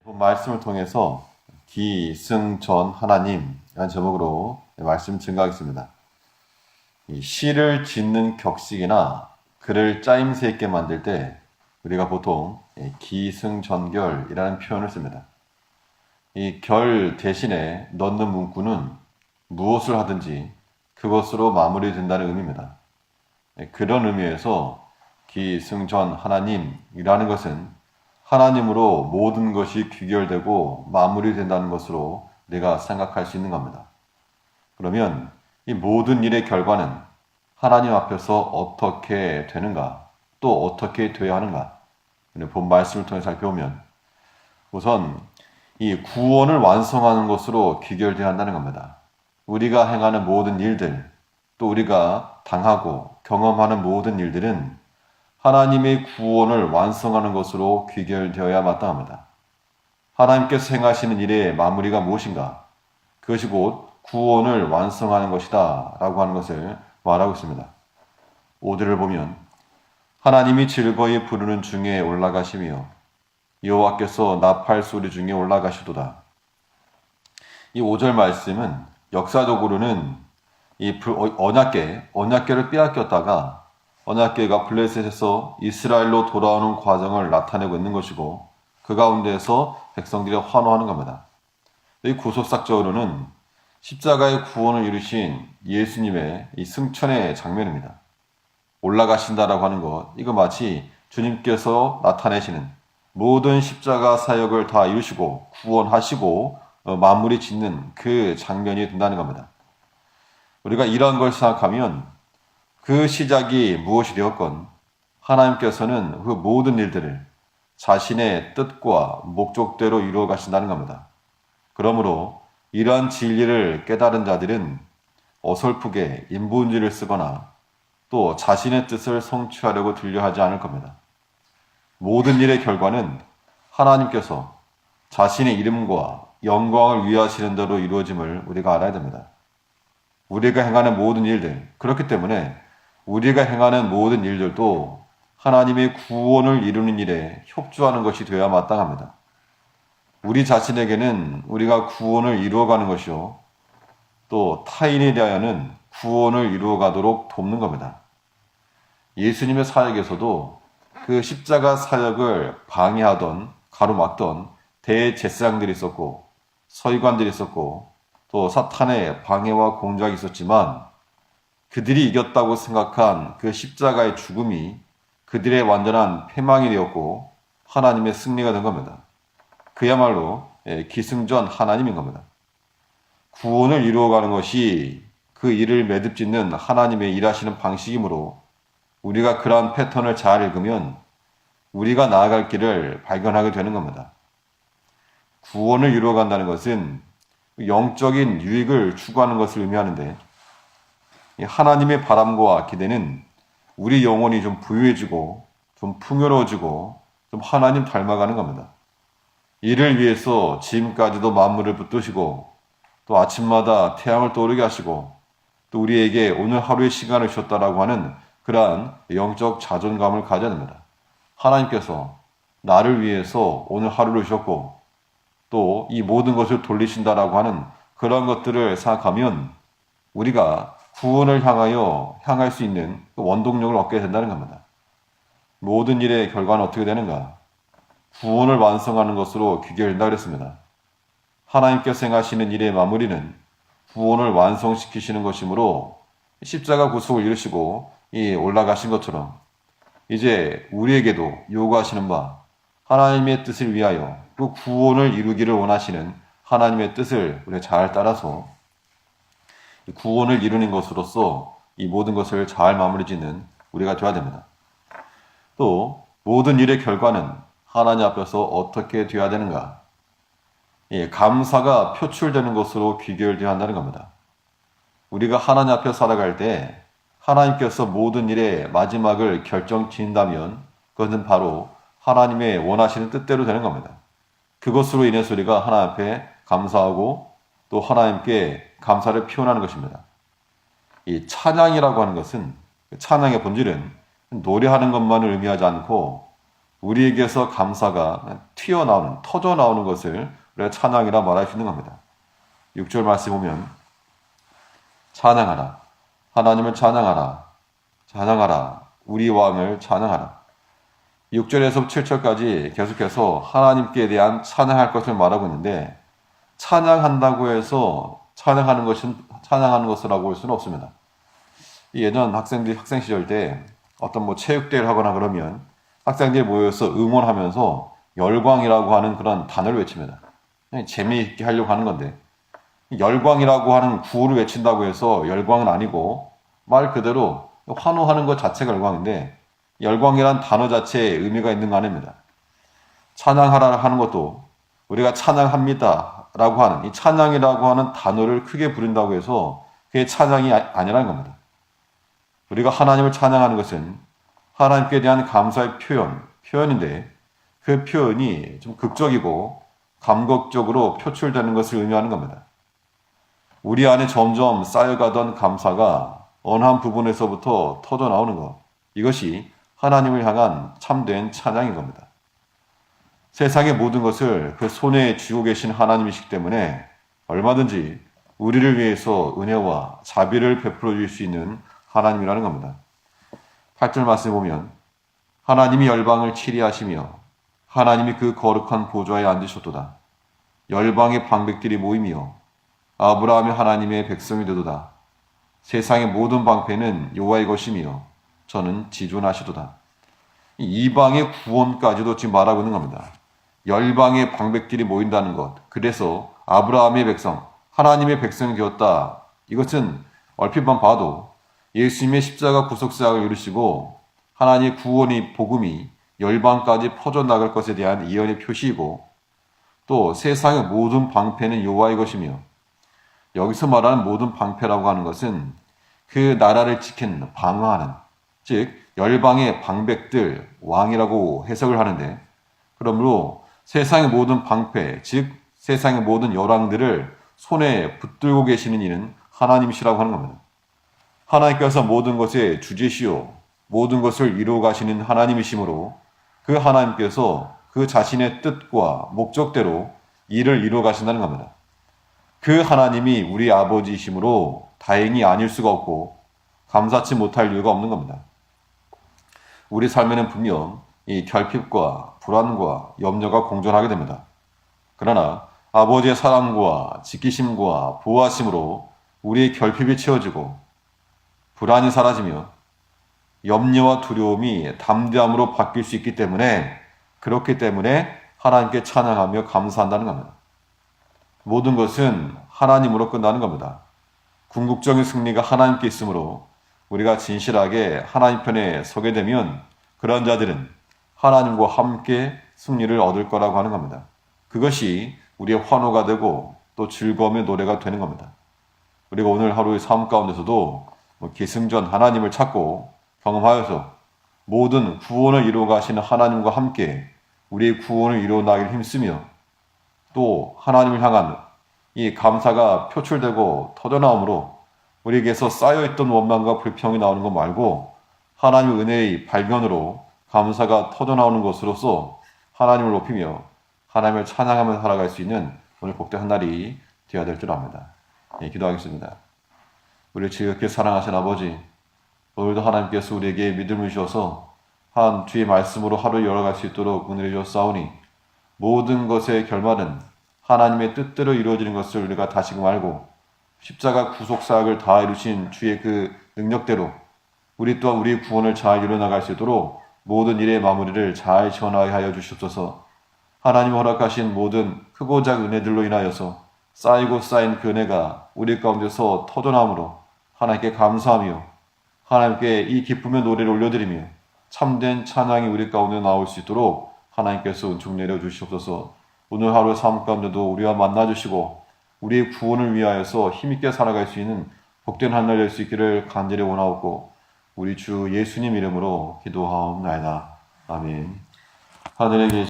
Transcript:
말씀을 통해서 기승전 하나님이라는 제목으로 말씀 증가하겠습니다. 이 시를 짓는 격식이나 글을 짜임새 있게 만들 때 우리가 보통 기승전결이라는 표현을 씁니다. 이 결 대신에 넣는 문구는 무엇을 하든지 그것으로 마무리된다는 의미입니다. 그런 의미에서 기승전 하나님이라는 것은 하나님으로 모든 것이 귀결되고 마무리된다는 것으로 내가 생각할 수 있는 겁니다. 그러면 이 모든 일의 결과는 하나님 앞에서 어떻게 되는가, 또 어떻게 돼야 하는가, 본 말씀을 통해 살펴보면 우선 이 구원을 완성하는 것으로 귀결되어야 한다는 겁니다. 우리가 행하는 모든 일들, 또 우리가 당하고 경험하는 모든 일들은 하나님의 구원을 완성하는 것으로 귀결되어야 마땅합니다. 하나님께서 행하시는 일의 마무리가 무엇인가? 그것이 곧 구원을 완성하는 것이다 라고 하는 것을 말하고 있습니다. 5절을 보면 하나님이 즐거이 부르는 중에 올라가시며 여호와께서 나팔 소리 중에 올라가시도다. 이 5절 말씀은 역사적으로는 이 언약궤를 빼앗겼다가 언약궤가 블레셋에서 이스라엘로 돌아오는 과정을 나타내고 있는 것이고 그 가운데에서 백성들이 환호하는 겁니다. 이 구속사적으로는 십자가의 구원을 이루신 예수님의 이 승천의 장면입니다. 올라가신다라고 하는 것, 이거 마치 주님께서 나타내시는 모든 십자가 사역을 다 이루시고 구원하시고 마무리 짓는 그 장면이 된다는 겁니다. 우리가 이러한 걸 생각하면 그 시작이 무엇이 되었건 하나님께서는 그 모든 일들을 자신의 뜻과 목적대로 이루어 가신다는 겁니다. 그러므로 이러한 진리를 깨달은 자들은 어설프게 인본주의를 쓰거나 또 자신의 뜻을 성취하려고 들려하지 않을 겁니다. 모든 일의 결과는 하나님께서 자신의 이름과 영광을 위하시는 대로 이루어짐을 우리가 알아야 됩니다. 우리가 행하는 모든 일들, 그렇기 때문에 우리가 행하는 모든 일들도 하나님의 구원을 이루는 일에 협조하는 것이 되어야 마땅합니다. 우리 자신에게는 우리가 구원을 이루어가는 것이요, 또 타인에 대하여는 구원을 이루어가도록 돕는 겁니다. 예수님의 사역에서도 그 십자가 사역을 방해하던 가로막던 대제사장들이 있었고 서기관들이 있었고 또 사탄의 방해와 공작이 있었지만 그들이 이겼다고 생각한 그 십자가의 죽음이 그들의 완전한 패망이 되었고 하나님의 승리가 된 겁니다. 그야말로 기승전 하나님인 겁니다. 구원을 이루어가는 것이 그 일을 매듭짓는 하나님의 일하시는 방식이므로 우리가 그러한 패턴을 잘 읽으면 우리가 나아갈 길을 발견하게 되는 겁니다. 구원을 이루어간다는 것은 영적인 유익을 추구하는 것을 의미하는데 하나님의 바람과 기대는 우리 영혼이 좀 부유해지고 좀 풍요로워지고 좀 하나님 닮아가는 겁니다. 이를 위해서 지금까지도 만물을 붙드시고 또 아침마다 태양을 떠오르게 하시고 또 우리에게 오늘 하루의 시간을 주셨다라고 하는 그러한 영적 자존감을 가져야 됩니다. 하나님께서 나를 위해서 오늘 하루를 주셨고 또 이 모든 것을 돌리신다라고 하는 그런 것들을 생각하면 우리가 구원을 향할 수 있는 원동력을 얻게 된다는 겁니다. 모든 일의 결과는 어떻게 되는가? 구원을 완성하는 것으로 귀결된다 그랬습니다. 하나님께서 행하시는 일의 마무리는 구원을 완성시키시는 것이므로 십자가 구속을 이루시고 올라가신 것처럼 이제 우리에게도 요구하시는 바 하나님의 뜻을 위하여 그 구원을 이루기를 원하시는 하나님의 뜻을 우리가 잘 따라서 구원을 이루는 것으로서 이 모든 것을 잘 마무리 짓는 우리가 되어야 됩니다. 또 모든 일의 결과는 하나님 앞에서 어떻게 되어야 되는가? 감사가 표출되는 것으로 귀결되어야 한다는 겁니다. 우리가 하나님 앞에 살아갈 때 하나님께서 모든 일의 마지막을 결정지은다면 그것은 바로 하나님의 원하시는 뜻대로 되는 겁니다. 그것으로 인해서 우리가 하나님 앞에 감사하고 또 하나님께 감사를 표현하는 것입니다. 이 찬양이라고 하는 것은 찬양의 본질은 노래하는 것만을 의미하지 않고 우리에게서 감사가 튀어나오는, 터져나오는 것을 우리가 찬양이라 말할 수 있는 겁니다. 6절 말씀 보면 찬양하라, 하나님을 찬양하라, 찬양하라, 우리 왕을 찬양하라. 6절에서 7절까지 계속해서 하나님께 대한 찬양할 것을 말하고 있는데, 찬양한다고 해서 찬양하는 것이라고 할 수는 없습니다. 예전 학생 시절 때 어떤 체육대회를 하거나 그러면 학생들이 모여서 응원하면서 열광이라고 하는 그런 단어를 외칩니다. 재미있게 하려고 하는 건데, 열광이라고 하는 구호를 외친다고 해서 열광은 아니고 말 그대로 환호하는 것 자체가 열광인데, 열광이란 단어 자체에 의미가 있는 거 아닙니다. 찬양하라 하는 것도 우리가 찬양합니다 라고 하는 이 찬양이라고 하는 단어를 크게 부른다고 해서 그게 찬양이 아니라는 겁니다. 우리가 하나님을 찬양하는 것은 하나님께 대한 감사의 표현인데, 그 표현이 좀 극적이고 감격적으로 표출되는 것을 의미하는 겁니다. 우리 안에 점점 쌓여가던 감사가 어느 한 부분에서부터 터져나오는 것, 이것이 하나님을 향한 참된 찬양인 겁니다. 세상의 모든 것을 그 손에 쥐고 계신 하나님이시기 때문에 얼마든지 우리를 위해서 은혜와 자비를 베풀어 줄 수 있는 하나님이라는 겁니다. 8절 말씀에 보면 하나님이 열방을 치리하시며 하나님이 그 거룩한 보좌에 앉으셨도다. 열방의 방백들이 모이며 아브라함의 하나님의 백성이 되도다. 세상의 모든 방패는 여호와의 것이며 저는 지존하시도다. 이방의 구원까지도 지금 말하고 있는 겁니다. 열방의 방백들이 모인다는 것, 그래서 아브라함의 백성, 하나님의 백성이 되었다. 이것은 얼핏만 봐도 예수님의 십자가 구속사역을 이루시고 하나님의 구원의 복음이 열방까지 퍼져나갈 것에 대한 예언의 표시이고, 또 세상의 모든 방패는 여호와의 것이며, 여기서 말하는 모든 방패라고 하는 것은 그 나라를 지키는, 방어하는, 즉 열방의 방백들, 왕이라고 해석을 하는데, 그러므로 세상의 모든 방패, 즉 세상의 모든 열왕들을 손에 붙들고 계시는 이는 하나님이시라고 하는 겁니다. 하나님께서 모든 것의 주제시요 모든 것을 이루어 가시는 하나님이시므로 그 하나님께서 그 자신의 뜻과 목적대로 일을 이루어 가신다는 겁니다. 그 하나님이 우리 아버지이시므로 다행이 아닐 수가 없고 감사치 못할 이유가 없는 겁니다. 우리 삶에는 분명 이 결핍과 불안과 염려가 공존하게 됩니다. 그러나 아버지의 사랑과 지키심과 보호하심으로 우리의 결핍이 채워지고 불안이 사라지며 염려와 두려움이 담대함으로 바뀔 수 있기 때문에, 그렇기 때문에 하나님께 찬양하며 감사한다는 겁니다. 모든 것은 하나님으로 끝나는 겁니다. 궁극적인 승리가 하나님께 있으므로 우리가 진실하게 하나님 편에 서게 되면 그런 자들은 하나님과 함께 승리를 얻을 거라고 하는 겁니다. 그것이 우리의 환호가 되고 또 즐거움의 노래가 되는 겁니다. 우리가 오늘 하루의 삶 가운데서도 기승전 하나님을 찾고 경험하여서 모든 구원을 이루어 가시는 하나님과 함께 우리의 구원을 이루어 나길 힘쓰며, 또 하나님을 향한 이 감사가 표출되고 터져나오므로 우리에게서 쌓여있던 원망과 불평이 나오는 것 말고 하나님의 은혜의 발견으로 감사가 터져나오는 것으로서 하나님을 높이며 하나님을 찬양하며 살아갈 수 있는 오늘 복된 한 날이 되어야 될 줄 압니다. 기도하겠습니다. 우리를 지극히 사랑하신 아버지, 오늘도 하나님께서 우리에게 믿음을 주셔서 한 주의 말씀으로 하루를 열어갈 수 있도록 은혜를 주셨사오니, 모든 것의 결말은 하나님의 뜻대로 이루어지는 것을 우리가 다시금 알고 십자가 구속사역을 다 이루신 주의 그 능력대로 우리 또한 우리의 구원을 잘 이루어나갈 수 있도록 모든 일의 마무리를 잘 지원하게 하여 주시옵소서. 하나님 허락하신 모든 크고 작은 은혜들로 인하여서 쌓이고 쌓인 그 은혜가 우리 가운데서 터져나오므로 하나님께 감사하며 하나님께 이 기쁨의 노래를 올려드리며 참된 찬양이 우리 가운데 나올 수 있도록 하나님께서 은총 내려주시옵소서. 오늘 하루의 삶 가운데도 우리와 만나주시고 우리의 구원을 위하여서 힘있게 살아갈 수 있는 복된 한 날 될 수 있기를 간절히 원하옵고 우리 주 예수님 이름으로 기도하옵나이다. 아멘. 하늘에 계신